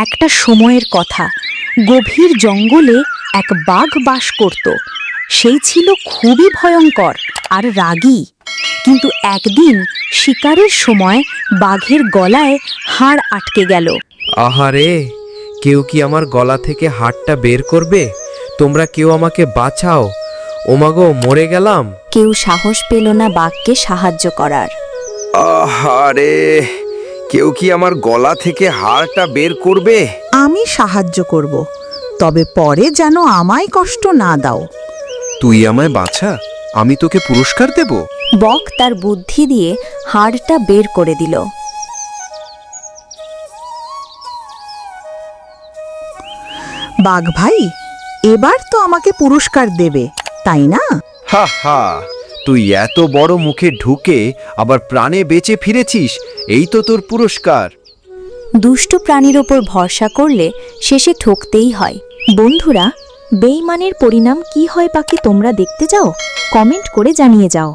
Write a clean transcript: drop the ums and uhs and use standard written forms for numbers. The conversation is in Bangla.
একটা সময়ের কথা, গভীর জঙ্গলে এক বাঘ বাস করত। সেই ছিল খুবই ভয়ঙ্কর আর রাগী। কিন্তু একদিন শিকারের সময় বাঘের গলায় হাড় আটকে গেল। আহারে, কেউ কি আমার গলা থেকে হাড়টা বের করবে? তোমরা কেউ আমাকে বাঁচাও। ওমাগো, মরে গেলাম। কেউ সাহস পেল না বাঘকে সাহায্য করার। আহারে, কেউ কি আমার গলা থেকে হাড়টা বের করবে? আমি সাহায্য করব, তবে পরে যেন আমায় কষ্ট না দাও। তুই আমায় বাঁচা, আমি তোকে পুরস্কার দেব। বক তার বুদ্ধি দিয়ে হাড়টা বের করে দিল। বাঘ ভাই, এবার তো আমাকে পুরস্কার দেবে, তাই না? হা হা, তুই এত বড় মুখে ঢুকে আবার প্রাণে বেঁচে ফিরেছিস, এই তো তোর পুরস্কার। দুষ্ট প্রাণীর ওপর ভরসা করলে শেষে ঠকতেই হয়। বন্ধুরা, বেঈমানের পরিণাম কি হয় বাকি তোমরা দেখতে যাও? কমেন্ট করে জানিয়ে যাও।